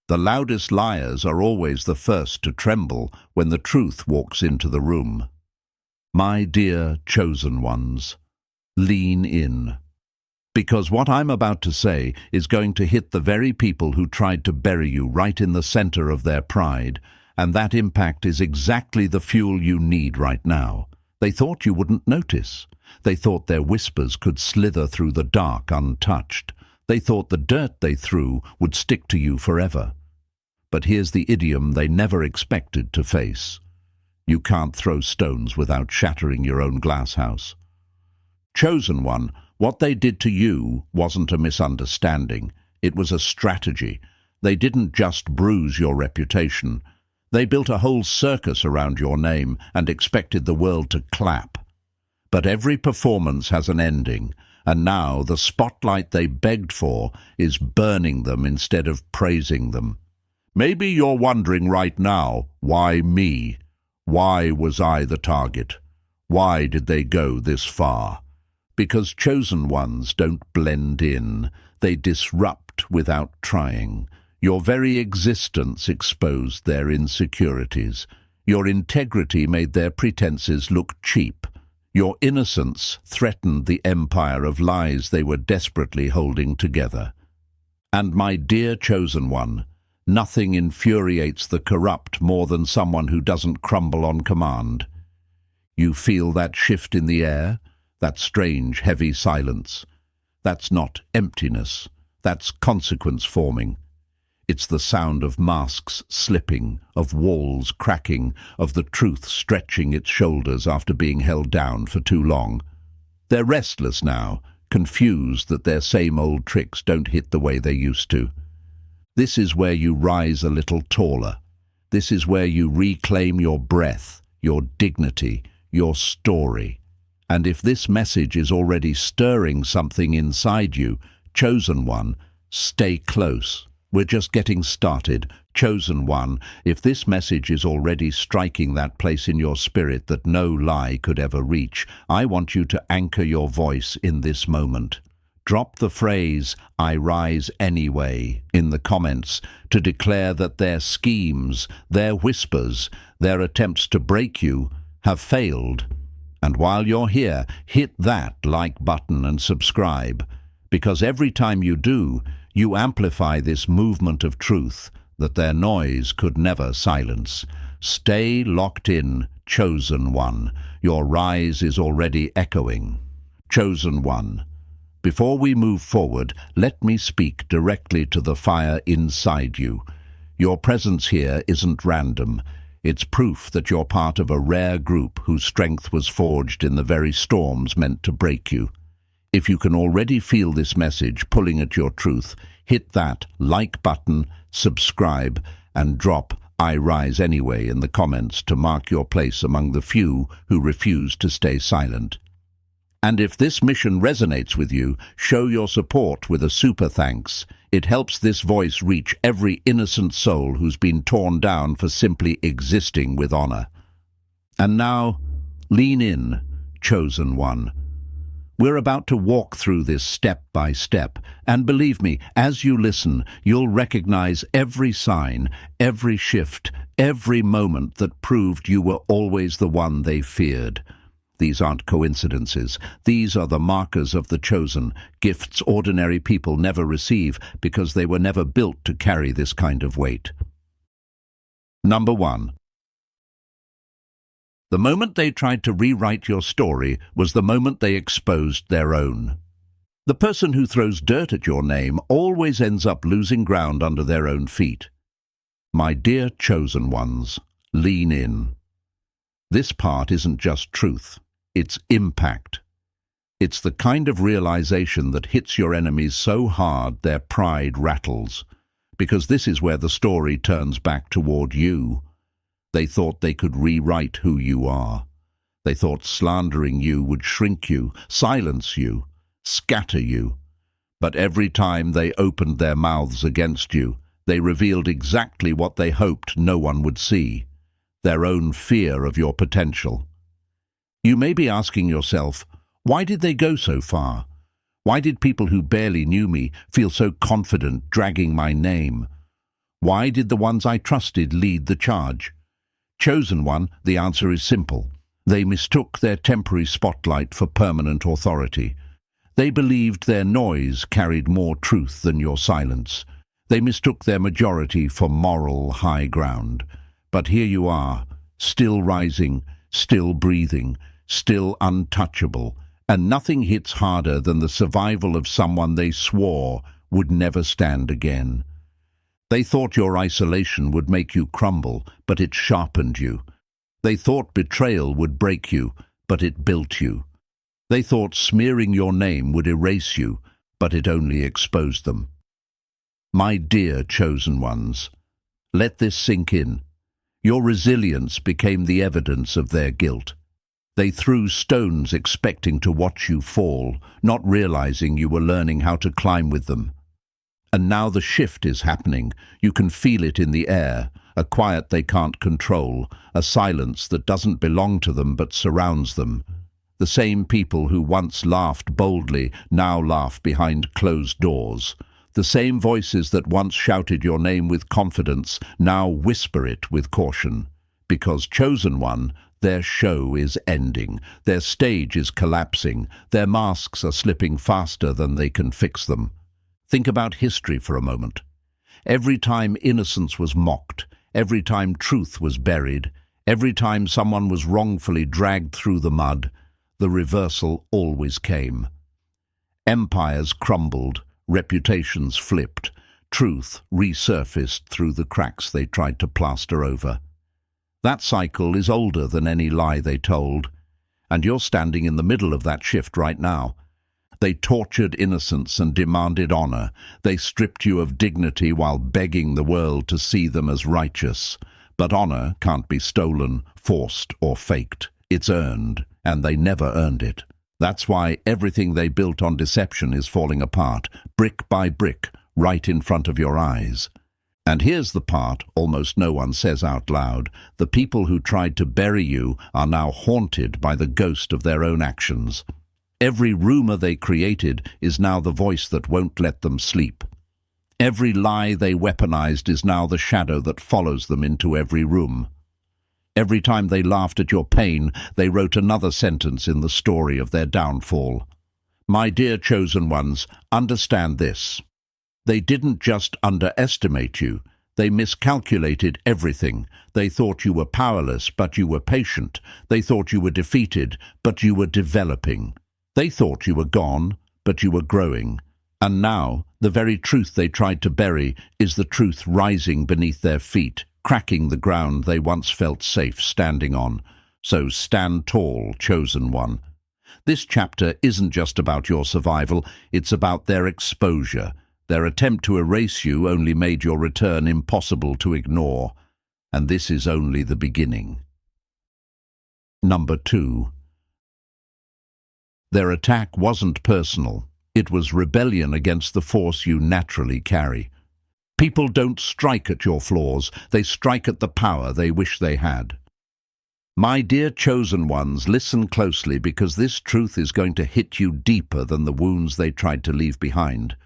The loudest liars are always the first to tremble when the truth walks into the room. My dear chosen ones, lean in. Because what I'm about to say is going to hit the very people who tried to bury you right in the center of their pride, and that impact is exactly the fuel you need right now. They thought you wouldn't notice. They thought their whispers could slither through the dark untouched. They thought the dirt they threw would stick to you forever. But here's the idiom they never expected to face. You can't throw stones without shattering your own glass house. Chosen one, what they did to you wasn't a misunderstanding. It was a strategy. They didn't just bruise your reputation. They built a whole circus around your name and expected the world to clap. But every performance has an ending, and now the spotlight they begged for is burning them instead of praising them. Maybe you're wondering right now, why me? Why was I the target? Why did they go this far? Because chosen ones don't blend in. They disrupt without trying. Your very existence exposed their insecurities. Your integrity made their pretenses look cheap. Your innocence threatened the empire of lies they were desperately holding together. And my dear chosen one, nothing infuriates the corrupt more than someone who doesn't crumble on command. You feel that shift in the air, that strange, heavy silence. That's not emptiness, that's consequence forming. It's the sound of masks slipping, of walls cracking, of the truth stretching its shoulders after being held down for too long. They're restless now, confused that their same old tricks don't hit the way they used to. This is where you rise a little taller. This is where you reclaim your breath, your dignity, your story. And if this message is already stirring something inside you, chosen one, stay close. We're just getting started. Chosen one, if this message is already striking that place in your spirit that no lie could ever reach, I want you to anchor your voice in this moment. Drop the phrase, "I rise anyway," in the comments to declare that their schemes, their whispers, their attempts to break you have failed. And while you're here, hit that like button and subscribe, because every time you do, you amplify this movement of truth that their noise could never silence. Stay locked in, chosen one. Your rise is already echoing. Chosen one. Before we move forward, let me speak directly to the fire inside you. Your presence here isn't random. It's proof that you're part of a rare group whose strength was forged in the very storms meant to break you. If you can already feel this message pulling at your truth, hit that like button, subscribe, and drop "I rise anyway" in the comments to mark your place among the few who refuse to stay silent. And if this mission resonates with you, show your support with a super thanks. It helps this voice reach every innocent soul who's been torn down for simply existing with honor. And now, lean in, chosen one. We're about to walk through this step by step, and believe me, as you listen, you'll recognize every sign, every shift, every moment that proved you were always the one they feared. These aren't coincidences. These are the markers of the chosen, gifts ordinary people never receive because they were never built to carry this kind of weight. Number 1. The moment they tried to rewrite your story was the moment they exposed their own. The person who throws dirt at your name always ends up losing ground under their own feet. My dear chosen ones, lean in. This part isn't just truth, it's impact. It's the kind of realization that hits your enemies so hard their pride rattles, because this is where the story turns back toward you. They thought they could rewrite who you are. They thought slandering you would shrink you, silence you, scatter you. But every time they opened their mouths against you, they revealed exactly what they hoped no one would see, their own fear of your potential. You may be asking yourself, why did they go so far? Why did people who barely knew me feel so confident dragging my name? Why did the ones I trusted lead the charge? Chosen one, the answer is simple. They mistook their temporary spotlight for permanent authority. They believed their noise carried more truth than your silence. They mistook their majority for moral high ground. But here you are, still rising, still breathing, still untouchable, and nothing hits harder than the survival of someone they swore would never stand again. They thought your isolation would make you crumble, but it sharpened you. They thought betrayal would break you, but it built you. They thought smearing your name would erase you, but it only exposed them. My dear chosen ones, let this sink in. Your resilience became the evidence of their guilt. They threw stones expecting to watch you fall, not realizing you were learning how to climb with them. And now the shift is happening. You can feel it in the air, a quiet they can't control, a silence that doesn't belong to them but surrounds them. The same people who once laughed boldly now laugh behind closed doors. The same voices that once shouted your name with confidence now whisper it with caution. Because chosen one, their show is ending, their stage is collapsing, their masks are slipping faster than they can fix them. Think about history for a moment. Every time innocence was mocked, every time truth was buried, every time someone was wrongfully dragged through the mud, the reversal always came. Empires crumbled, reputations flipped, truth resurfaced through the cracks they tried to plaster over. That cycle is older than any lie they told, and you're standing in the middle of that shift right now. They tortured innocence and demanded honor. They stripped you of dignity while begging the world to see them as righteous. But honor can't be stolen, forced, or faked. It's earned, and they never earned it. That's why everything they built on deception is falling apart, brick by brick, right in front of your eyes. And here's the part almost no one says out loud. The people who tried to bury you are now haunted by the ghost of their own actions. Every rumor they created is now the voice that won't let them sleep. Every lie they weaponized is now the shadow that follows them into every room. Every time they laughed at your pain, they wrote another sentence in the story of their downfall. My dear chosen ones, understand this. They didn't just underestimate you. They miscalculated everything. They thought you were powerless, but you were patient. They thought you were defeated, but you were developing. They thought you were gone, but you were growing. And now, the very truth they tried to bury is the truth rising beneath their feet, cracking the ground they once felt safe standing on. So stand tall, chosen one. This chapter isn't just about your survival, it's about their exposure. Their attempt to erase you only made your return impossible to ignore. And this is only the beginning. Number 2. Their attack wasn't personal. It was rebellion against the force you naturally carry. People don't strike at your flaws, they strike at the power they wish they had. My dear chosen ones, listen closely because this truth is going to hit you deeper than the wounds they tried to leave behind.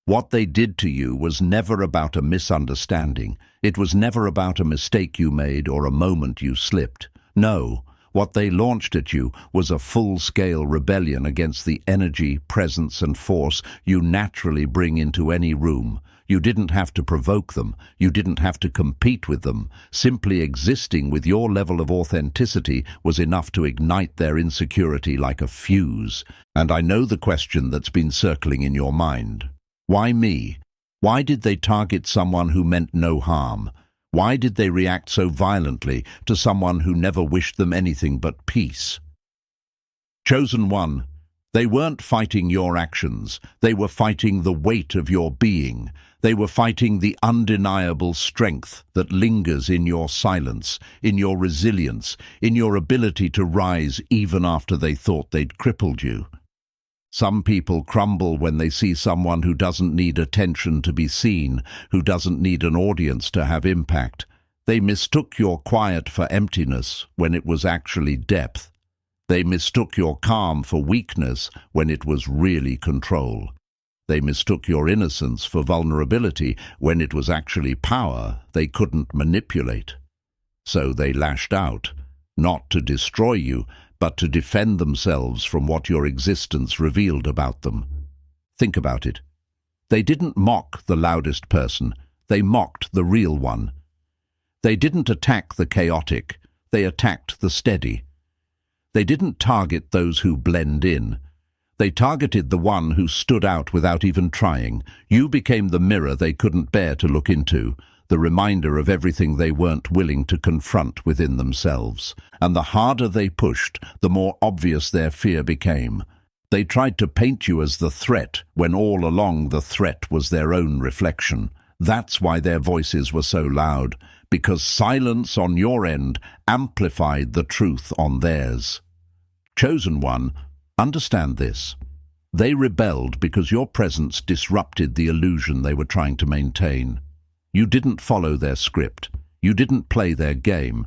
What they did to you was never about a misunderstanding. It was never about a mistake you made or a moment you slipped. No. What they launched at you was a full-scale rebellion against the energy, presence, and force you naturally bring into any room. You didn't have to provoke them. You didn't have to compete with them. Simply existing with your level of authenticity was enough to ignite their insecurity like a fuse. And I know the question that's been circling in your mind. Why me? Why did they target someone who meant no harm? Why did they react so violently to someone who never wished them anything but peace? Chosen one, they weren't fighting your actions. They were fighting the weight of your being. They were fighting the undeniable strength that lingers in your silence, in your resilience, in your ability to rise even after they thought they'd crippled you. Some people crumble when they see someone who doesn't need attention to be seen, who doesn't need an audience to have impact. They mistook your quiet for emptiness when it was actually depth. They mistook your calm for weakness when it was really control. They mistook your innocence for vulnerability when it was actually power they couldn't manipulate. So they lashed out, not to destroy you, but to defend themselves from what your existence revealed about them. Think about it. They didn't mock the loudest person, they mocked the real one. They didn't attack the chaotic, they attacked the steady. They didn't target those who blend in. They targeted the one who stood out without even trying. You became the mirror they couldn't bear to look into, the reminder of everything they weren't willing to confront within themselves. And the harder they pushed, the more obvious their fear became. They tried to paint you as the threat, when all along the threat was their own reflection. That's why their voices were so loud, because silence on your end amplified the truth on theirs. Chosen one, understand this. They rebelled because your presence disrupted the illusion they were trying to maintain. You didn't follow their script. You didn't play their game.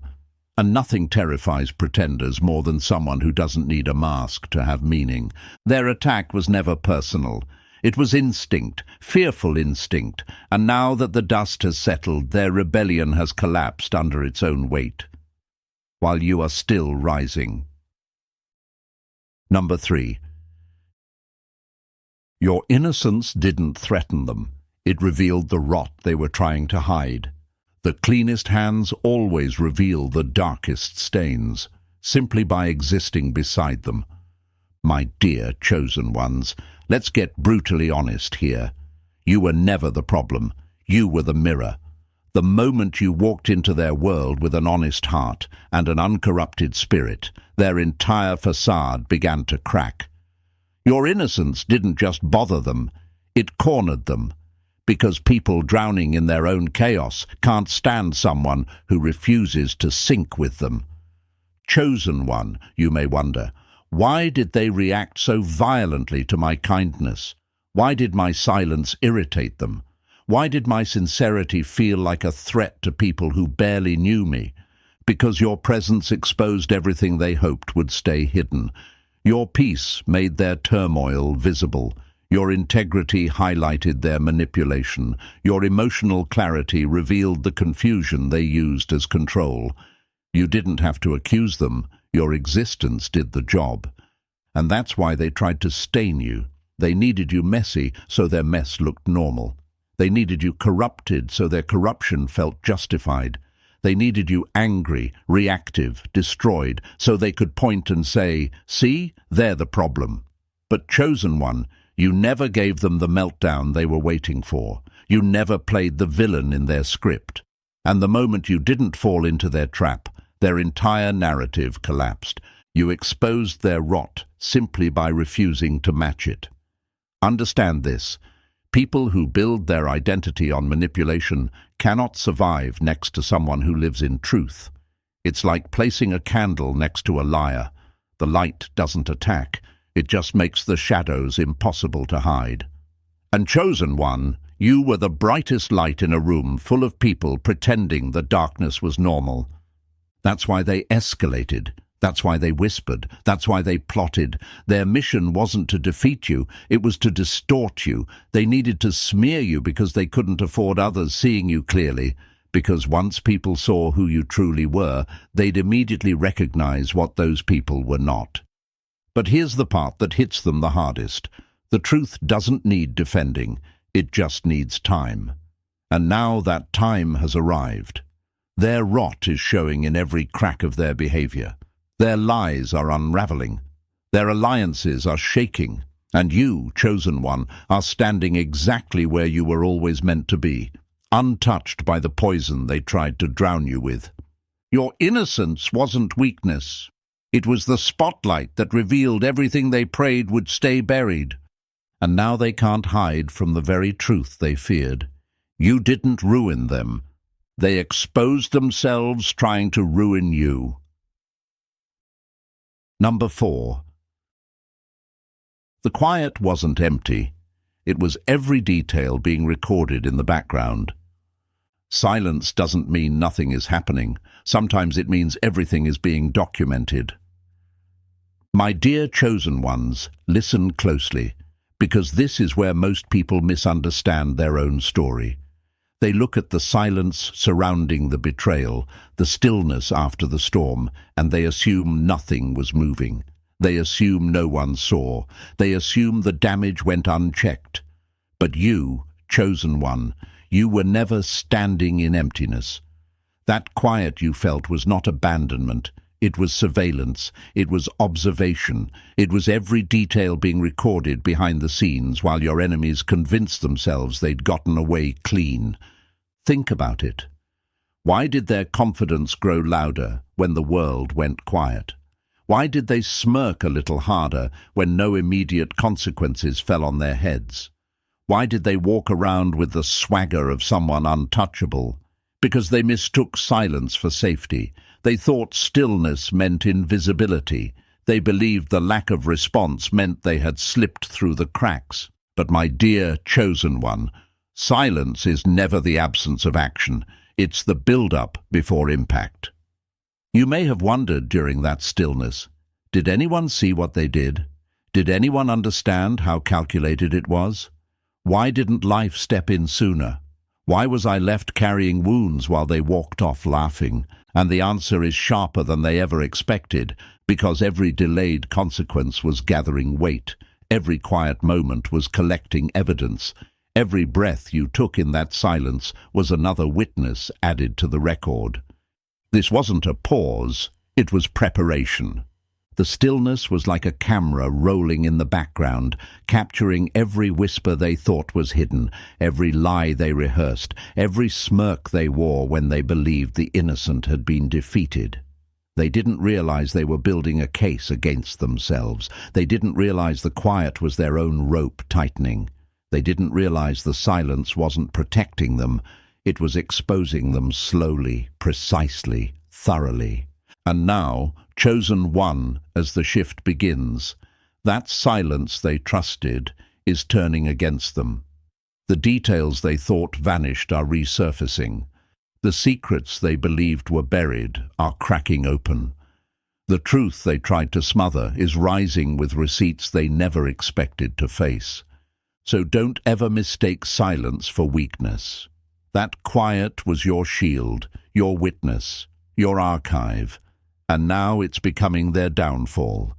And nothing terrifies pretenders more than someone who doesn't need a mask to have meaning. Their attack was never personal. It was instinct, fearful instinct, and now that the dust has settled, their rebellion has collapsed under its own weight, while you are still rising. Number 3. Your innocence didn't threaten them. It revealed the rot they were trying to hide. The cleanest hands always reveal the darkest stains, simply by existing beside them. My dear chosen ones, let's get brutally honest here. You were never the problem. You were the mirror. The moment you walked into their world with an honest heart and an uncorrupted spirit, their entire facade began to crack. Your innocence didn't just bother them, it cornered them. Because people drowning in their own chaos can't stand someone who refuses to sink with them. Chosen one, you may wonder, why did they react so violently to my kindness? Why did my silence irritate them? Why did my sincerity feel like a threat to people who barely knew me? Because your presence exposed everything they hoped would stay hidden. Your peace made their turmoil visible. Your integrity highlighted their manipulation. Your emotional clarity revealed the confusion they used as control. You didn't have to accuse them. Your existence did the job. And that's why they tried to stain you. They needed you messy, so their mess looked normal. They needed you corrupted, so their corruption felt justified. They needed you angry, reactive, destroyed, so they could point and say, "See, they're the problem." But chosen one, you never gave them the meltdown they were waiting for. You never played the villain in their script. And the moment you didn't fall into their trap, their entire narrative collapsed. You exposed their rot simply by refusing to match it. Understand this. People who build their identity on manipulation cannot survive next to someone who lives in truth. It's like placing a candle next to a liar. The light doesn't attack. It just makes the shadows impossible to hide. And chosen one, you were the brightest light in a room full of people pretending the darkness was normal. That's why they escalated. That's why they whispered. That's why they plotted. Their mission wasn't to defeat you. It was to distort you. They needed to smear you because they couldn't afford others seeing you clearly. Because once people saw who you truly were, they'd immediately recognize what those people were not. But here's the part that hits them the hardest. The truth doesn't need defending. It just needs time. And now that time has arrived. Their rot is showing in every crack of their behavior. Their lies are unraveling. Their alliances are shaking. And you, chosen one, are standing exactly where you were always meant to be, untouched by the poison they tried to drown you with. Your innocence wasn't weakness. It was the spotlight that revealed everything they prayed would stay buried. And now they can't hide from the very truth they feared. You didn't ruin them. They exposed themselves trying to ruin you. Number 4. The quiet wasn't empty. It was every detail being recorded in the background. Silence doesn't mean nothing is happening. Sometimes it means everything is being documented. My dear chosen ones, listen closely, because this is where most people misunderstand their own story. They look at the silence surrounding the betrayal, the stillness after the storm, and they assume nothing was moving. They assume no one saw. They assume the damage went unchecked. But you, chosen one, you were never standing in emptiness. That quiet you felt was not abandonment. It was surveillance. It was observation. It was every detail being recorded behind the scenes while your enemies convinced themselves they'd gotten away clean. Think about it. Why did their confidence grow louder when the world went quiet? Why did they smirk a little harder when no immediate consequences fell on their heads? Why did they walk around with the swagger of someone untouchable? Because they mistook silence for safety. They thought stillness meant invisibility. They believed the lack of response meant they had slipped through the cracks. But my dear chosen one, silence is never the absence of action. It's the build-up before impact. You may have wondered during that stillness, did anyone see what they did? Did anyone understand how calculated it was? Why didn't life step in sooner? Why was I left carrying wounds while they walked off laughing? And the answer is sharper than they ever expected, because every delayed consequence was gathering weight. Every quiet moment was collecting evidence. Every breath you took in that silence was another witness added to the record. This wasn't a pause, it was preparation. The stillness was like a camera rolling in the background, capturing every whisper they thought was hidden, every lie they rehearsed, every smirk they wore when they believed the innocent had been defeated. They didn't realize they were building a case against themselves. They didn't realize the quiet was their own rope tightening. They didn't realize the silence wasn't protecting them. It was exposing them slowly, precisely, thoroughly. And now, chosen one, as the shift begins, that silence they trusted is turning against them. The details they thought vanished are resurfacing. The secrets they believed were buried are cracking open. The truth they tried to smother is rising with receipts they never expected to face. So don't ever mistake silence for weakness. That quiet was your shield, your witness, your archive. And now it's becoming their downfall.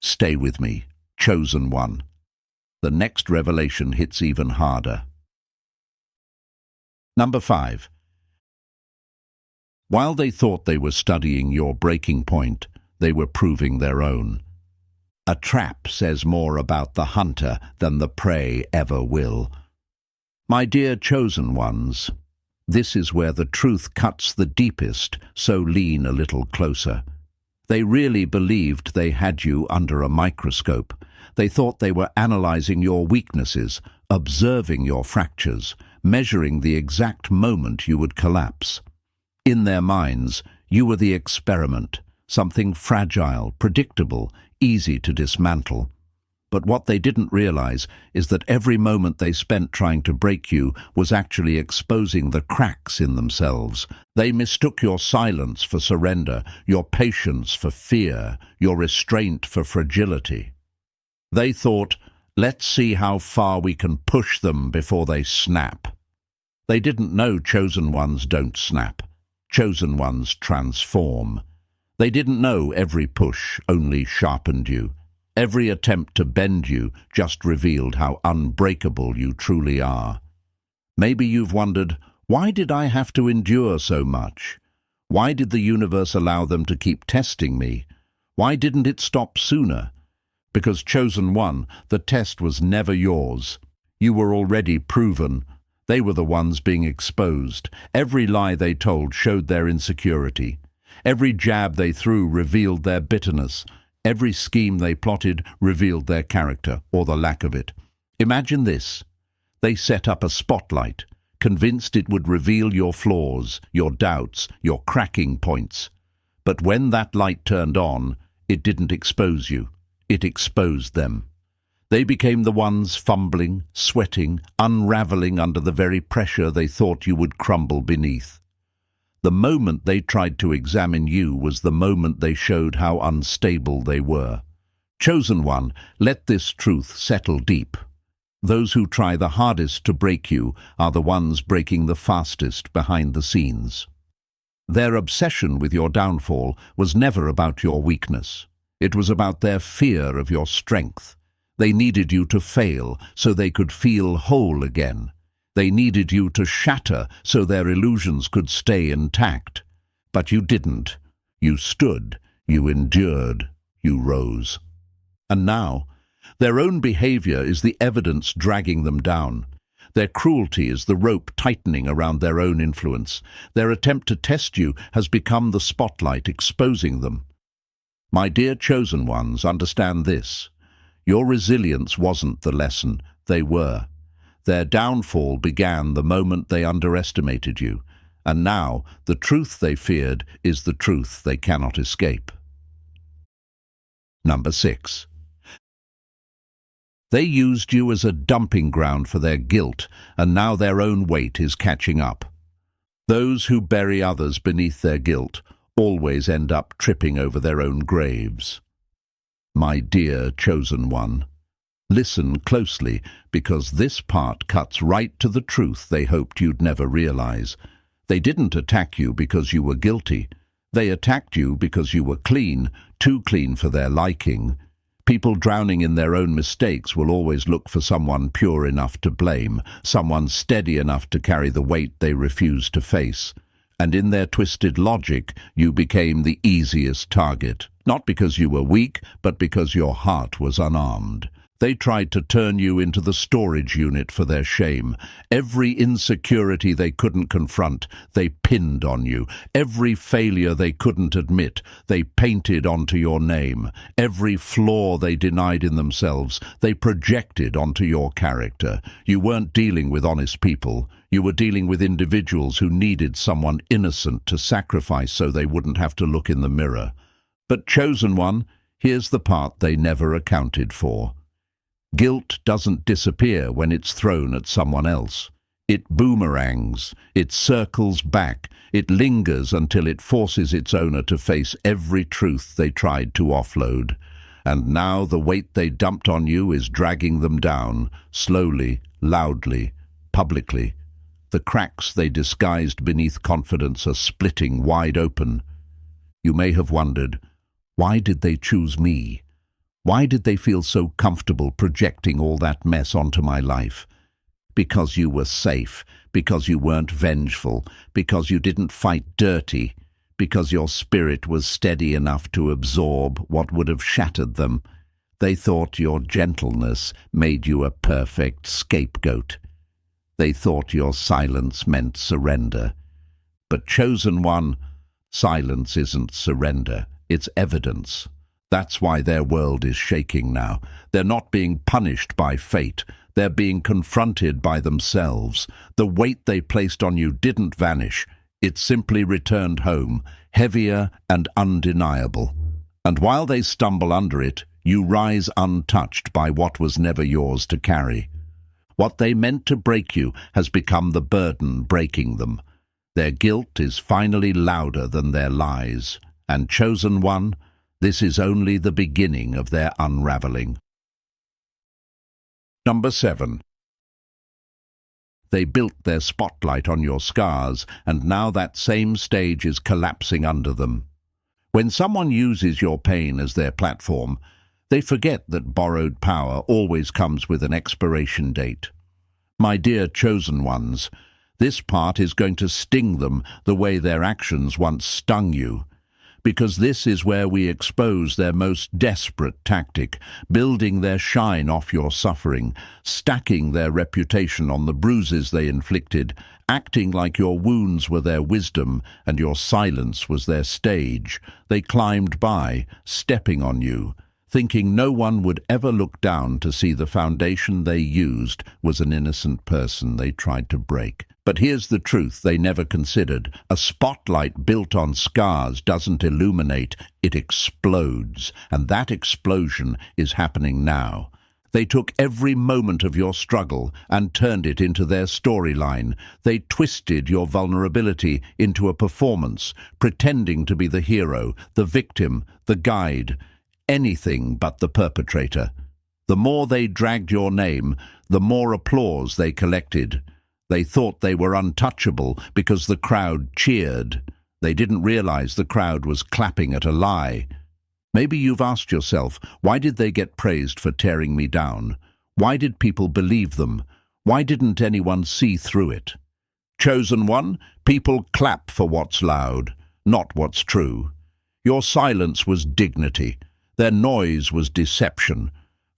Stay with me, chosen one. The next revelation hits even harder. Number 5. While they thought they were studying your breaking point, they were proving their own. A trap says more about the hunter than the prey ever will. My dear chosen ones, this is where the truth cuts the deepest, so lean a little closer. They really believed they had you under a microscope. They thought they were analyzing your weaknesses, observing your fractures, measuring the exact moment you would collapse. In their minds, you were the experiment, something fragile, predictable, easy to dismantle. But what they didn't realize is that every moment they spent trying to break you was actually exposing the cracks in themselves. They mistook your silence for surrender, your patience for fear, your restraint for fragility. They thought, let's see how far we can push them before they snap. They didn't know chosen ones don't snap. Chosen ones transform. They didn't know every push only sharpened you. Every attempt to bend you just revealed how unbreakable you truly are. Maybe you've wondered, why did I have to endure so much? Why did the universe allow them to keep testing me? Why didn't it stop sooner? Because chosen one, the test was never yours. You were already proven. They were the ones being exposed. Every lie they told showed their insecurity. Every jab they threw revealed their bitterness. Every scheme they plotted revealed their character, or the lack of it. Imagine this. They set up a spotlight, convinced it would reveal your flaws, your doubts, your cracking points. But when that light turned on, it didn't expose you. It exposed them. They became the ones fumbling, sweating, unraveling under the very pressure they thought you would crumble beneath. The moment they tried to examine you was the moment they showed how unstable they were. Chosen one, let this truth settle deep. Those who try the hardest to break you are the ones breaking the fastest behind the scenes. Their obsession with your downfall was never about your weakness. It was about their fear of your strength. They needed you to fail so they could feel whole again. They needed you to shatter so their illusions could stay intact. But you didn't. You stood, you endured, you rose. And now, their own behavior is the evidence dragging them down. Their cruelty is the rope tightening around their own influence. Their attempt to test you has become the spotlight exposing them. My dear chosen ones, understand this. Your resilience wasn't the lesson, they were. Their downfall began the moment they underestimated you, and now the truth they feared is the truth they cannot escape. Number 6. They used you as a dumping ground for their guilt, and now their own weight is catching up. Those who bury others beneath their guilt always end up tripping over their own graves. My dear chosen one, listen closely, because this part cuts right to the truth they hoped you'd never realize. They didn't attack you because you were guilty. They attacked you because you were clean, too clean for their liking. People drowning in their own mistakes will always look for someone pure enough to blame, someone steady enough to carry the weight they refuse to face. And in their twisted logic, you became the easiest target, not because you were weak, but because your heart was unarmed. They tried to turn you into the storage unit for their shame. Every insecurity they couldn't confront, they pinned on you. Every failure they couldn't admit, they painted onto your name. Every flaw they denied in themselves, they projected onto your character. You weren't dealing with honest people. You were dealing with individuals who needed someone innocent to sacrifice so they wouldn't have to look in the mirror. But chosen one, here's the part they never accounted for. Guilt doesn't disappear when it's thrown at someone else. It boomerangs, it circles back, it lingers until it forces its owner to face every truth they tried to offload. And now the weight they dumped on you is dragging them down, slowly, loudly, publicly. The cracks they disguised beneath confidence are splitting wide open. You may have wondered, why did they choose me? Why did they feel so comfortable projecting all that mess onto my life? Because you were safe, because you weren't vengeful, because you didn't fight dirty, because your spirit was steady enough to absorb what would have shattered them. They thought your gentleness made you a perfect scapegoat. They thought your silence meant surrender. But chosen one, silence isn't surrender, it's evidence. That's why their world is shaking now. They're not being punished by fate. They're being confronted by themselves. The weight they placed on you didn't vanish. It simply returned home, heavier and undeniable. And while they stumble under it, you rise untouched by what was never yours to carry. What they meant to break you has become the burden breaking them. Their guilt is finally louder than their lies. And chosen one, this is only the beginning of their unraveling. Number 7. They built their spotlight on your scars, and now that same stage is collapsing under them. When someone uses your pain as their platform, they forget that borrowed power always comes with an expiration date. My dear chosen ones, this part is going to sting them the way their actions once stung you. Because this is where we expose their most desperate tactic, building their shine off your suffering, stacking their reputation on the bruises they inflicted, acting like your wounds were their wisdom and your silence was their stage. They climbed by, stepping on you, thinking no one would ever look down to see the foundation they used was an innocent person they tried to break. But here's the truth they never considered. A spotlight built on scars doesn't illuminate, it explodes. And that explosion is happening now. They took every moment of your struggle and turned it into their storyline. They twisted your vulnerability into a performance, pretending to be the hero, the victim, the guide, anything but the perpetrator. The more they dragged your name, the more applause they collected. They thought they were untouchable because the crowd cheered. They didn't realize the crowd was clapping at a lie. Maybe you've asked yourself, why did they get praised for tearing me down? Why did people believe them? Why didn't anyone see through it? Chosen one, people clap for what's loud, not what's true. Your silence was dignity. Their noise was deception.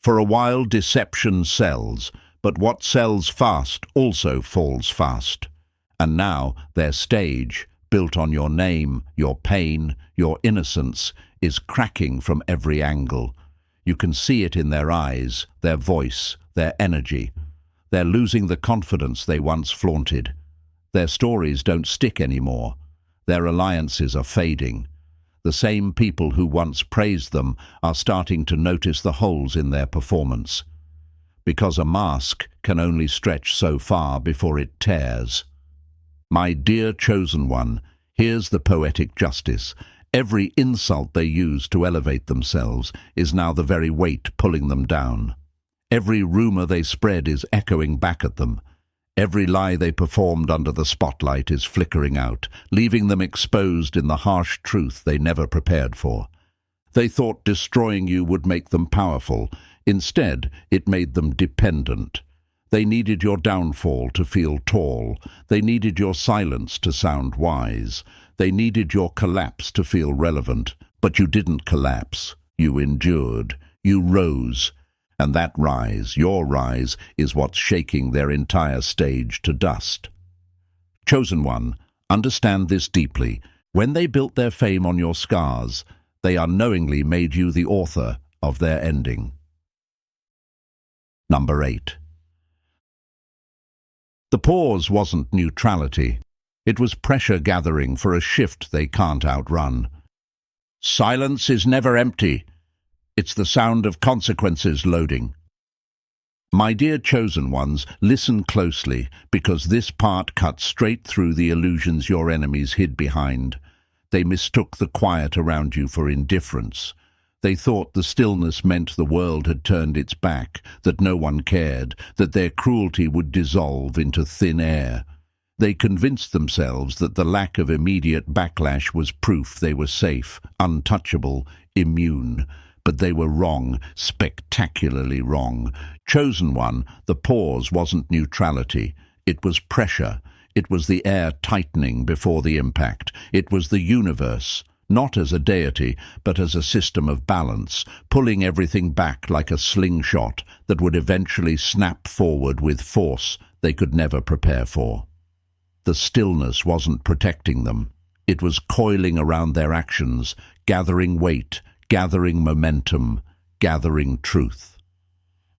For a while, deception sells, but what sells fast also falls fast. And now their stage, built on your name, your pain, your innocence, is cracking from every angle. You can see it in their eyes, their voice, their energy. They're losing the confidence they once flaunted. Their stories don't stick anymore. Their alliances are fading. The same people who once praised them are starting to notice the holes in their performance. Because a mask can only stretch so far before it tears. My dear chosen one, here's the poetic justice. Every insult they use to elevate themselves is now the very weight pulling them down. Every rumor they spread is echoing back at them. Every lie they performed under the spotlight is flickering out, leaving them exposed in the harsh truth they never prepared for. They thought destroying you would make them powerful. Instead, it made them dependent. They needed your downfall to feel tall. They needed your silence to sound wise. They needed your collapse to feel relevant. But you didn't collapse. You endured. You rose. And that rise, your rise, is what's shaking their entire stage to dust. Chosen one, understand this deeply. When they built their fame on your scars, they unknowingly made you the author of their ending. Number 8. The pause wasn't neutrality. It was pressure gathering for a shift they can't outrun. Silence is never empty. It's the sound of consequences loading. My dear chosen ones, listen closely, because this part cuts straight through the illusions your enemies hid behind. They mistook the quiet around you for indifference. They thought the stillness meant the world had turned its back, that no one cared, that their cruelty would dissolve into thin air. They convinced themselves that the lack of immediate backlash was proof they were safe, untouchable, immune. But they were wrong, spectacularly wrong. Chosen one, the pause wasn't neutrality. It was pressure. It was the air tightening before the impact. It was the universe, not as a deity, but as a system of balance, pulling everything back like a slingshot that would eventually snap forward with force they could never prepare for. The stillness wasn't protecting them. It was coiling around their actions, gathering weight, gathering momentum, gathering truth.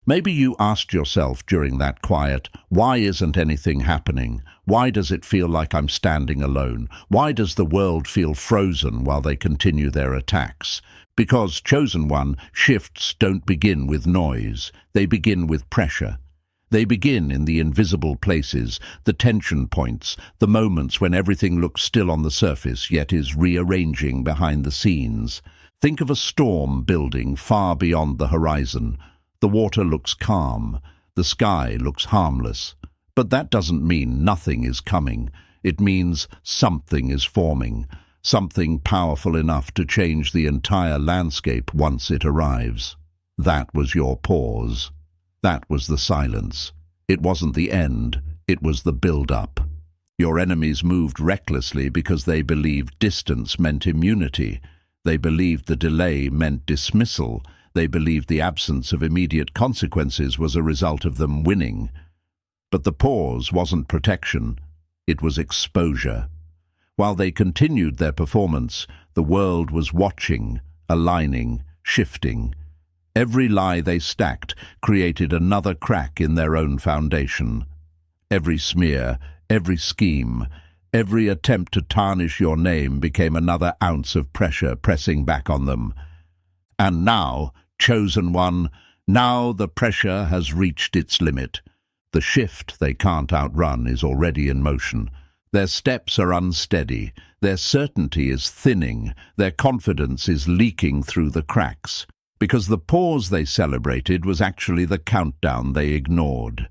Maybe you asked yourself during that quiet, why isn't anything happening? Why does it feel like I'm standing alone? Why does the world feel frozen while they continue their attacks? Because, chosen one, shifts don't begin with noise. They begin with pressure. They begin in the invisible places, the tension points, the moments when everything looks still on the surface yet is rearranging behind the scenes. Think of a storm building far beyond the horizon. The water looks calm. The sky looks harmless. But that doesn't mean nothing is coming. It means something is forming, something powerful enough to change the entire landscape once it arrives. That was your pause. That was the silence. It wasn't the end. It was the build-up. Your enemies moved recklessly because they believed distance meant immunity. They believed the delay meant dismissal. They believed the absence of immediate consequences was a result of them winning. But the pause wasn't protection. It was exposure. While they continued their performance, the world was watching, aligning, shifting. Every lie they stacked created another crack in their own foundation. Every smear, every scheme, every attempt to tarnish your name became another ounce of pressure pressing back on them. And now, chosen one, now the pressure has reached its limit. The shift they can't outrun is already in motion. Their steps are unsteady, their certainty is thinning, their confidence is leaking through the cracks. because the pause they celebrated was actually the countdown they ignored.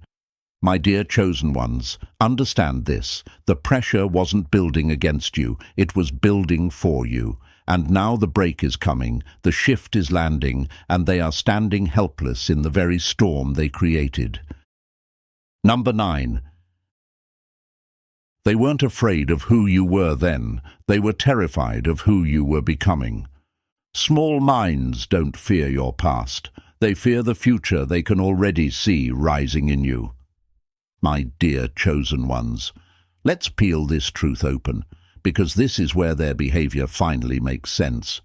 My dear chosen ones, understand this. The pressure wasn't building against you, it was building for you. And now the break is coming, the shift is landing, and they are standing helpless in the very storm they created. Number 9. They weren't afraid of who you were then, they were terrified of who you were becoming. Small minds don't fear your past, they fear the future they can already see rising in you. My dear chosen ones, let's peel this truth open, because this is where their behavior finally makes sense.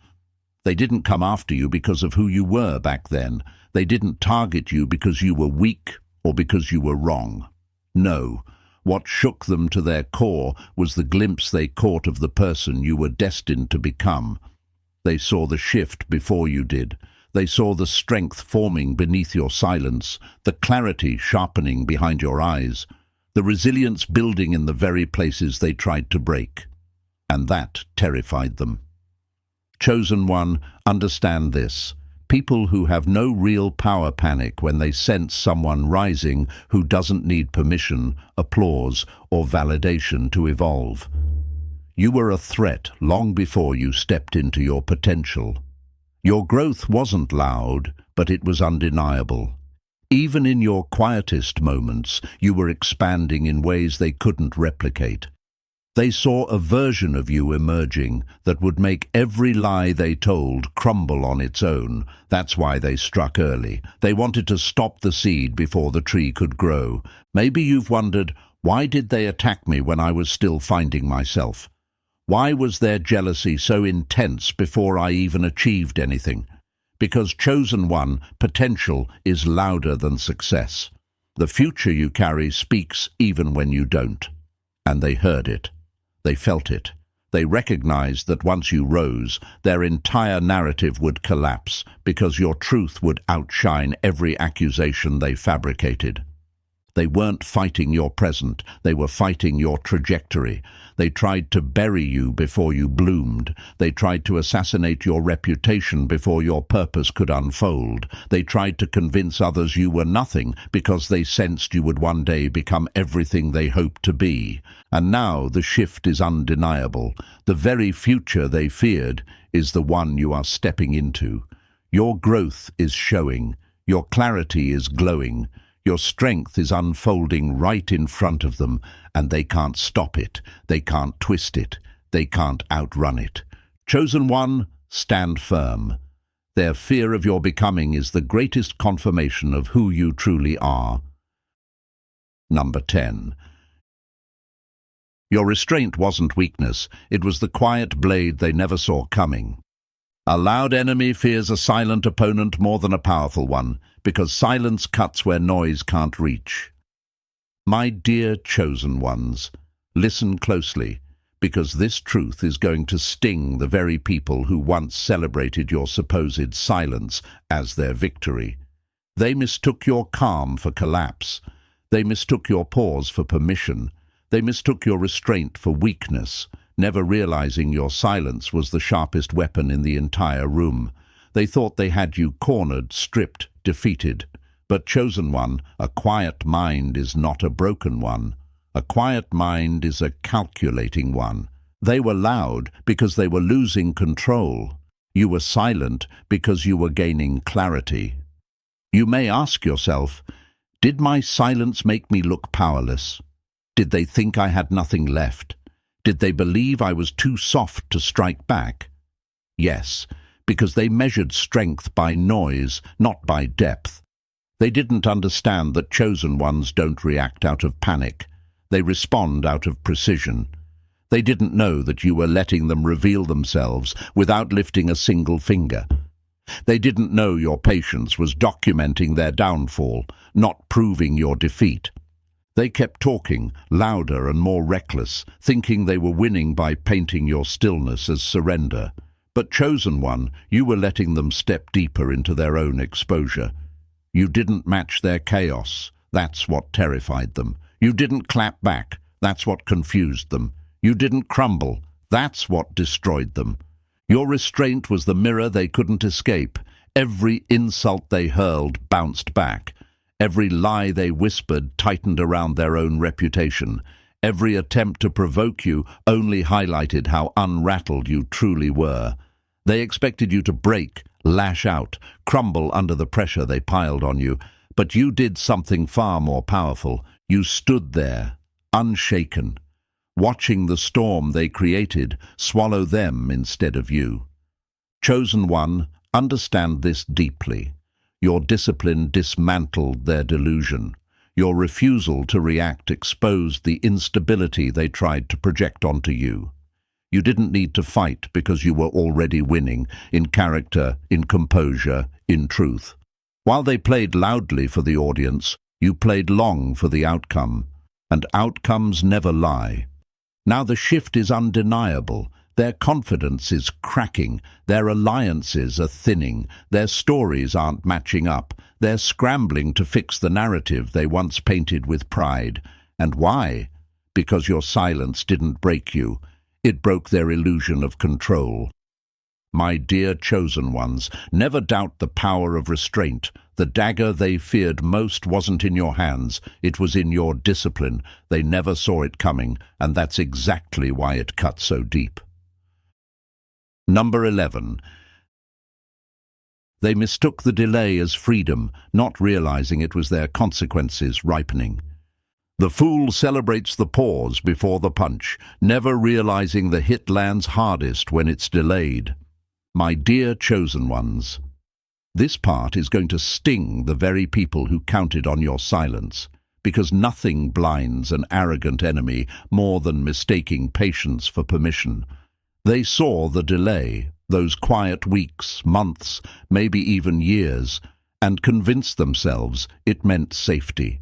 They didn't come after you because of who you were back then. They didn't target you because you were weak or because you were wrong. No, what shook them to their core was the glimpse they caught of the person you were destined to become. They saw the shift before you did. They saw the strength forming beneath your silence, the clarity sharpening behind your eyes, the resilience building in the very places they tried to break. And that terrified them. Chosen one, understand this. People who have no real power panic when they sense someone rising who doesn't need permission, applause, or validation to evolve. You were a threat long before you stepped into your potential. Your growth wasn't loud, but it was undeniable. Even in your quietest moments, you were expanding in ways they couldn't replicate. They saw a version of you emerging that would make every lie they told crumble on its own. That's why they struck early. They wanted to stop the seed before the tree could grow. Maybe you've wondered, why did they attack me when I was still finding myself? Why was their jealousy so intense before I even achieved anything? Because chosen one, potential is louder than success. The future you carry speaks even when you don't. And they heard it. They felt it. They recognized that once you rose, their entire narrative would collapse because your truth would outshine every accusation they fabricated. They weren't fighting your present, they were fighting your trajectory. They tried to bury you before you bloomed. They tried to assassinate your reputation before your purpose could unfold. They tried to convince others you were nothing because they sensed you would one day become everything they hoped to be. And now the shift is undeniable. The very future they feared is the one you are stepping into. Your growth is showing. Your clarity is glowing. Your strength is unfolding right in front of them, and they can't stop it, they can't twist it, they can't outrun it. Chosen one, stand firm. Their fear of your becoming is the greatest confirmation of who you truly are. Number 10. Your restraint wasn't weakness, it was the quiet blade they never saw coming. A loud enemy fears a silent opponent more than a powerful one, because silence cuts where noise can't reach. My dear chosen ones, listen closely, because this truth is going to sting the very people who once celebrated your supposed silence as their victory. They mistook your calm for collapse. They mistook your pause for permission. They mistook your restraint for weakness, never realizing your silence was the sharpest weapon in the entire room. They thought they had you cornered, stripped, defeated. But chosen one, a quiet mind is not a broken one. A quiet mind is a calculating one. They were loud because they were losing control. You were silent because you were gaining clarity. You may ask yourself, did my silence make me look powerless? Did they think I had nothing left? Did they believe I was too soft to strike back? Yes, because they measured strength by noise, not by depth. They didn't understand that chosen ones don't react out of panic. They respond out of precision. They didn't know that you were letting them reveal themselves without lifting a single finger. They didn't know your patience was documenting their downfall, not proving your defeat. They kept talking, louder and more reckless, thinking they were winning by painting your stillness as surrender. But chosen one, you were letting them step deeper into their own exposure. You didn't match their chaos. That's what terrified them. You didn't clap back. That's what confused them. You didn't crumble. That's what destroyed them. Your restraint was the mirror they couldn't escape. Every insult they hurled bounced back. Every lie they whispered tightened around their own reputation. Every attempt to provoke you only highlighted how unrattled you truly were. They expected you to break, lash out, crumble under the pressure they piled on you. But you did something far more powerful. You stood there, unshaken, watching the storm they created swallow them instead of you. Chosen one, understand this deeply. Your discipline dismantled their delusion. Your refusal to react exposed the instability they tried to project onto you. You didn't need to fight because you were already winning, in character, in composure, in truth. While they played loudly for the audience, you played long for the outcome, and outcomes never lie. Now the shift is undeniable. Their confidence is cracking, their alliances are thinning, their stories aren't matching up, they're scrambling to fix the narrative they once painted with pride. And why? Because your silence didn't break you. It broke their illusion of control. My dear chosen ones, never doubt the power of restraint. The dagger they feared most wasn't in your hands, it was in your discipline. They never saw it coming, and that's exactly why it cut so deep. Number 11. They mistook the delay as freedom, not realizing it was their consequences ripening. The fool celebrates the pause before the punch, never realizing the hit lands hardest when it's delayed. My dear chosen ones, this part is going to sting the very people who counted on your silence, because nothing blinds an arrogant enemy more than mistaking patience for permission. They saw the delay, those quiet weeks, months, maybe even years, and convinced themselves it meant safety.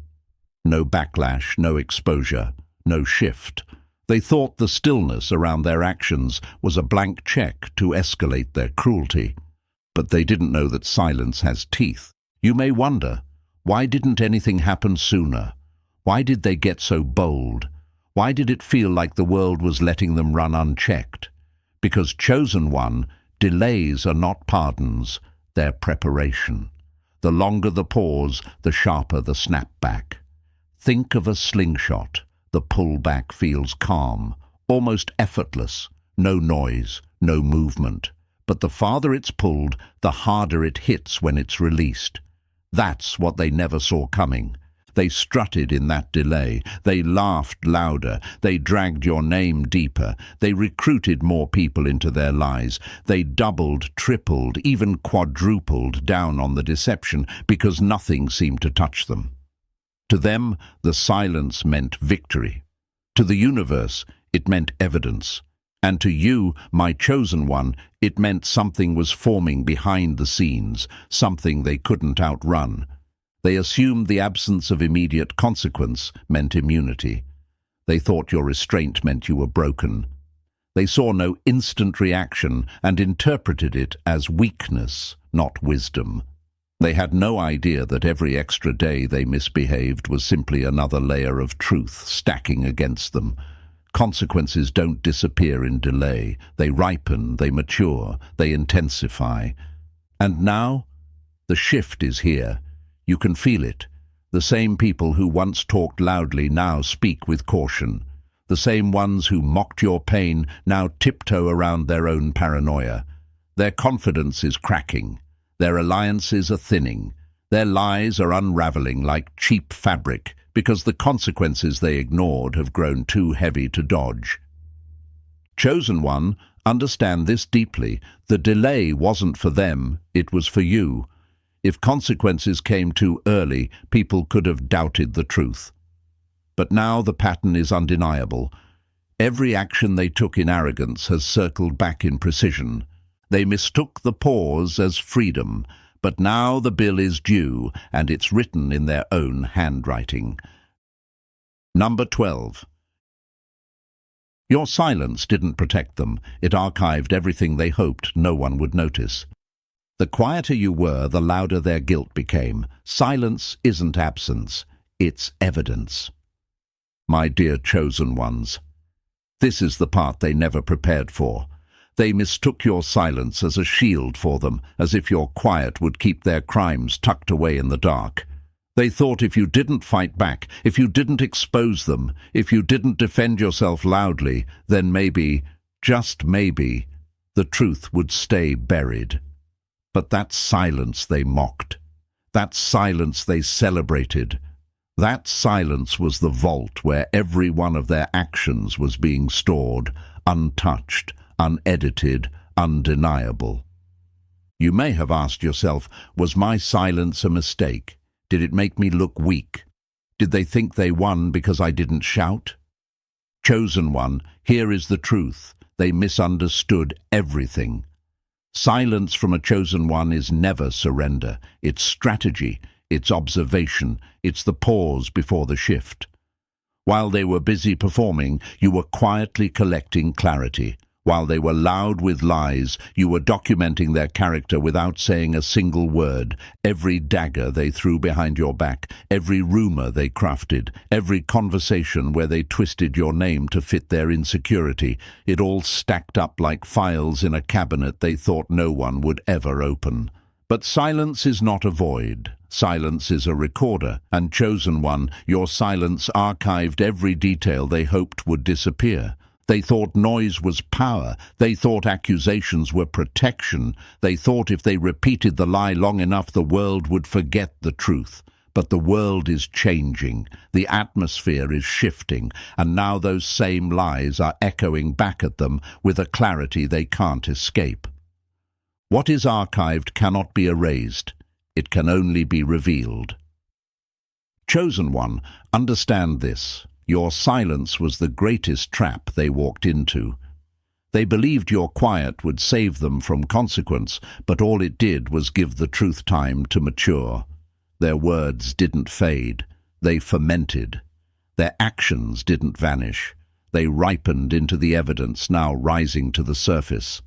No backlash, no exposure, no shift. They thought the stillness around their actions was a blank check to escalate their cruelty. But they didn't know that silence has teeth. You may wonder, why didn't anything happen sooner? Why did they get so bold? Why did it feel like the world was letting them run unchecked? Because, chosen one, delays are not pardons, they're preparation. The longer the pause, the sharper the snapback. Think of a slingshot. The pullback feels calm, almost effortless, no noise, no movement. But the farther it's pulled, the harder it hits when it's released. That's what they never saw coming. They strutted in that delay. They laughed louder. They dragged your name deeper. They recruited more people into their lies. They doubled, tripled, even quadrupled down on the deception because nothing seemed to touch them. To them, the silence meant victory. To the universe, it meant evidence. And to you, my chosen one, it meant something was forming behind the scenes, something they couldn't outrun. They assumed the absence of immediate consequence meant immunity. They thought your restraint meant you were broken. They saw no instant reaction and interpreted it as weakness, not wisdom. They had no idea that every extra day they misbehaved was simply another layer of truth stacking against them. Consequences don't disappear in delay. They ripen, they mature, they intensify. And now, the shift is here. You can feel it. The same people who once talked loudly now speak with caution. The same ones who mocked your pain now tiptoe around their own paranoia. Their confidence is cracking. Their alliances are thinning. Their lies are unraveling like cheap fabric because the consequences they ignored have grown too heavy to dodge. Chosen one, understand this deeply. The delay wasn't for them, it was for you. If consequences came too early, people could have doubted the truth. But now the pattern is undeniable. Every action they took in arrogance has circled back in precision. They mistook the pause as freedom, but now the bill is due, and it's written in their own handwriting. Number 12. Your silence didn't protect them. It archived everything they hoped no one would notice. The quieter you were, the louder their guilt became. Silence isn't absence, it's evidence. My dear chosen ones, this is the part they never prepared for. They mistook your silence as a shield for them, as if your quiet would keep their crimes tucked away in the dark. They thought if you didn't fight back, if you didn't expose them, if you didn't defend yourself loudly, then maybe, just maybe, the truth would stay buried. But that silence they mocked. That silence they celebrated. That silence was the vault where every one of their actions was being stored, untouched, unedited, undeniable. You may have asked yourself, was my silence a mistake? Did it make me look weak? Did they think they won because I didn't shout? Chosen one, here is the truth. They misunderstood everything. Silence from a chosen one is never surrender. It's strategy, it's observation, it's the pause before the shift. While they were busy performing, you were quietly collecting clarity. While they were loud with lies, you were documenting their character without saying a single word. Every dagger they threw behind your back, every rumor they crafted, every conversation where they twisted your name to fit their insecurity, it all stacked up like files in a cabinet they thought no one would ever open. But silence is not a void. Silence is a recorder, and chosen one, your silence archived every detail they hoped would disappear. They thought noise was power. They thought accusations were protection. They thought if they repeated the lie long enough, the world would forget the truth. But the world is changing. The atmosphere is shifting. And now those same lies are echoing back at them with a clarity they can't escape. What is archived cannot be erased. It can only be revealed. Chosen one, understand this. Your silence was the greatest trap they walked into. They believed your quiet would save them from consequence, but all it did was give the truth time to mature. Their words didn't fade. They fermented. Their actions didn't vanish. They ripened into the evidence now rising to the surface.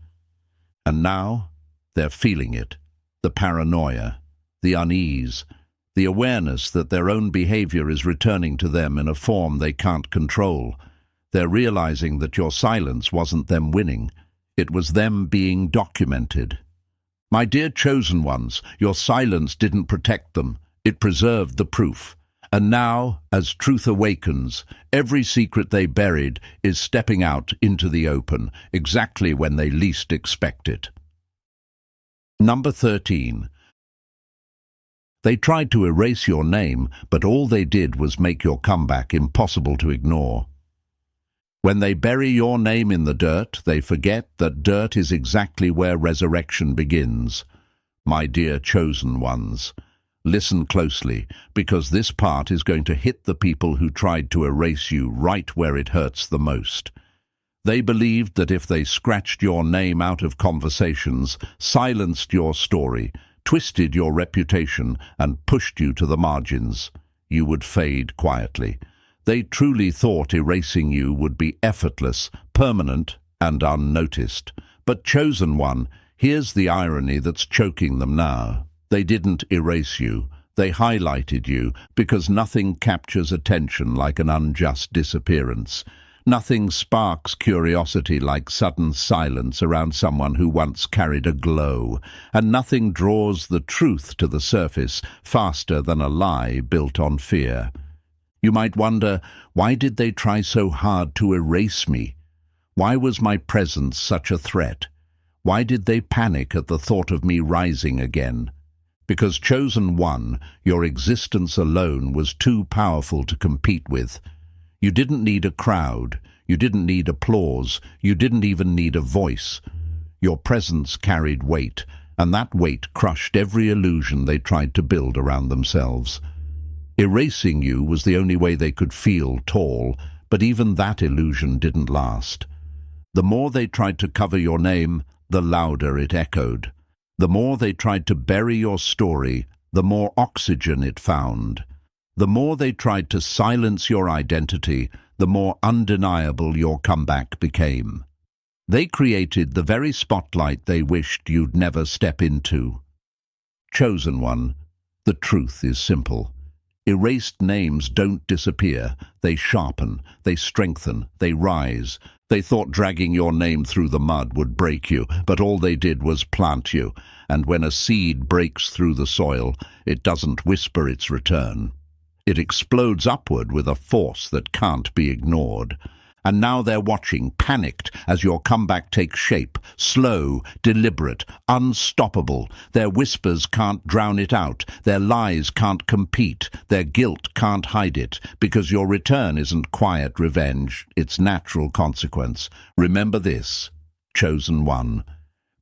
And now, they're feeling it. The paranoia, the unease, the awareness that their own behavior is returning to them in a form they can't control. They're realizing that your silence wasn't them winning. It was them being documented. My dear chosen ones, your silence didn't protect them. It preserved the proof. And now, as truth awakens, every secret they buried is stepping out into the open, exactly when they least expect it. Number 13. They tried to erase your name, but all they did was make your comeback impossible to ignore. When they bury your name in the dirt, they forget that dirt is exactly where resurrection begins. My dear chosen ones, listen closely, because this part is going to hit the people who tried to erase you right where it hurts the most. They believed that if they scratched your name out of conversations, silenced your story, twisted your reputation, and pushed you to the margins, you would fade quietly. They truly thought erasing you would be effortless, permanent, and unnoticed. But chosen one, here's the irony that's choking them now. They didn't erase you. They highlighted you, because nothing captures attention like an unjust disappearance. Nothing sparks curiosity like sudden silence around someone who once carried a glow, and nothing draws the truth to the surface faster than a lie built on fear. You might wonder, why did they try so hard to erase me? Why was my presence such a threat? Why did they panic at the thought of me rising again? Because chosen one, your existence alone was too powerful to compete with. You didn't need a crowd, you didn't need applause, you didn't even need a voice. Your presence carried weight, and that weight crushed every illusion they tried to build around themselves. Erasing you was the only way they could feel tall, but even that illusion didn't last. The more they tried to cover your name, the louder it echoed. The more they tried to bury your story, the more oxygen it found. The more they tried to silence your identity, the more undeniable your comeback became. They created the very spotlight they wished you'd never step into. Chosen one, the truth is simple. Erased names don't disappear. They sharpen, they strengthen, they rise. They thought dragging your name through the mud would break you, but all they did was plant you, and when a seed breaks through the soil, it doesn't whisper its return. It explodes upward with a force that can't be ignored. And now they're watching, panicked, as your comeback takes shape, slow, deliberate, unstoppable. Their whispers can't drown it out, their lies can't compete, their guilt can't hide it, because your return isn't quiet revenge, it's natural consequence. Remember this, chosen one.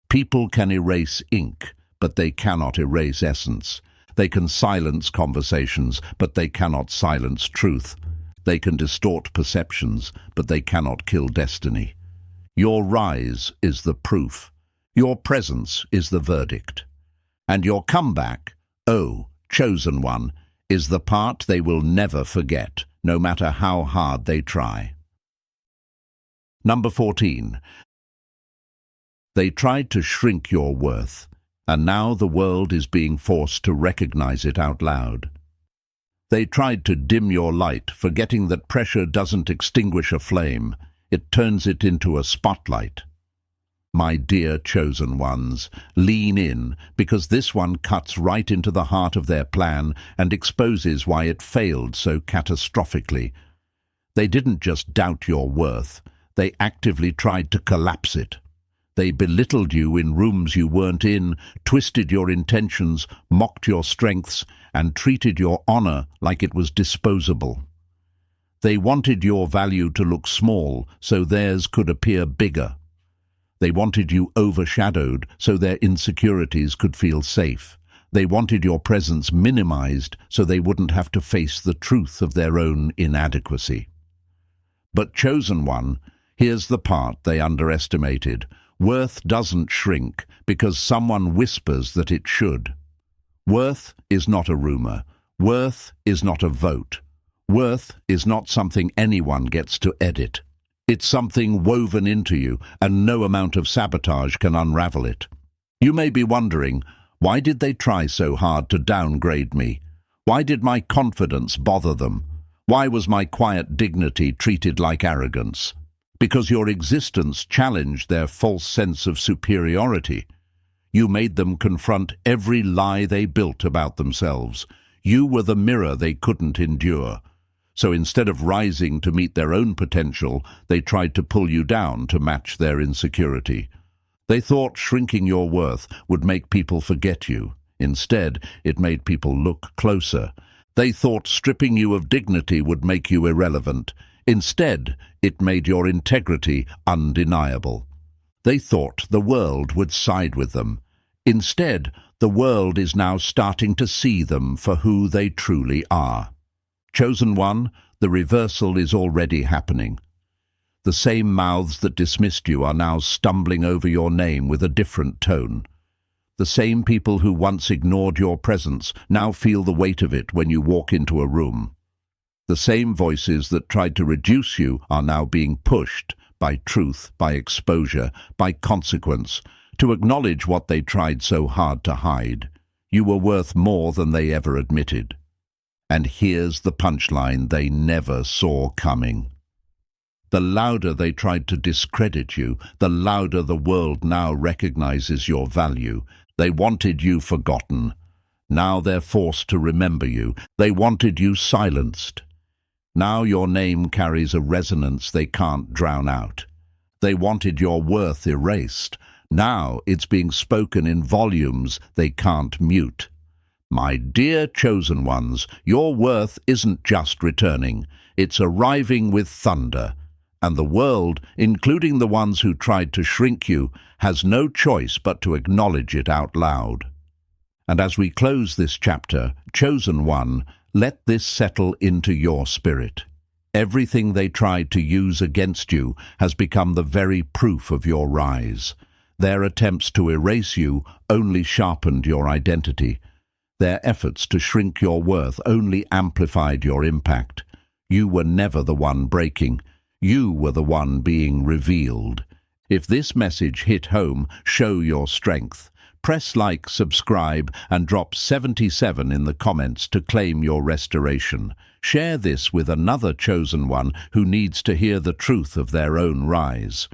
People can erase ink, but they cannot erase essence. They can silence conversations, but they cannot silence truth. They can distort perceptions, but they cannot kill destiny. Your rise is the proof. Your presence is the verdict. And your comeback, oh, chosen one, is the part they will never forget, no matter how hard they try. Number 14. They tried to shrink your worth, and now the world is being forced to recognize it out loud. They tried to dim your light, forgetting that pressure doesn't extinguish a flame, it turns it into a spotlight. My dear chosen ones, lean in, because this one cuts right into the heart of their plan and exposes why it failed so catastrophically. They didn't just doubt your worth, they actively tried to collapse it. They belittled you in rooms you weren't in, twisted your intentions, mocked your strengths, and treated your honor like it was disposable. They wanted your value to look small so theirs could appear bigger. They wanted you overshadowed so their insecurities could feel safe. They wanted your presence minimized so they wouldn't have to face the truth of their own inadequacy. But chosen one, here's the part they underestimated. Worth doesn't shrink because someone whispers that it should. Worth is not a rumor. Worth is not a vote. Worth is not something anyone gets to edit. It's something woven into you, and no amount of sabotage can unravel it. You may be wondering, why did they try so hard to downgrade me? Why did my confidence bother them? Why was my quiet dignity treated like arrogance? Because your existence challenged their false sense of superiority. You made them confront every lie they built about themselves. You were the mirror they couldn't endure. So instead of rising to meet their own potential, they tried to pull you down to match their insecurity. They thought shrinking your worth would make people forget you. Instead, it made people look closer. They thought stripping you of dignity would make you irrelevant. Instead, it made your integrity undeniable. They thought the world would side with them. Instead, the world is now starting to see them for who they truly are. Chosen one, the reversal is already happening. The same mouths that dismissed you are now stumbling over your name with a different tone. The same people who once ignored your presence now feel the weight of it when you walk into a room. The same voices that tried to reduce you are now being pushed by truth, by exposure, by consequence, to acknowledge what they tried so hard to hide. You were worth more than they ever admitted. And here's the punchline they never saw coming. The louder they tried to discredit you, the louder the world now recognizes your value. They wanted you forgotten. Now they're forced to remember you. They wanted you silenced. Now your name carries a resonance they can't drown out. They wanted your worth erased. Now it's being spoken in volumes they can't mute. My dear chosen ones, your worth isn't just returning. It's arriving with thunder. And the world, including the ones who tried to shrink you, has no choice but to acknowledge it out loud. And as we close this chapter, chosen one, let this settle into your spirit. Everything they tried to use against you has become the very proof of your rise. Their attempts to erase you only sharpened your identity. Their efforts to shrink your worth only amplified your impact. You were never the one breaking. You were the one being revealed. If this message hit home, show your strength. Press like, subscribe, and drop 77 in the comments to claim your restoration. Share this with another chosen one who needs to hear the truth of their own rise.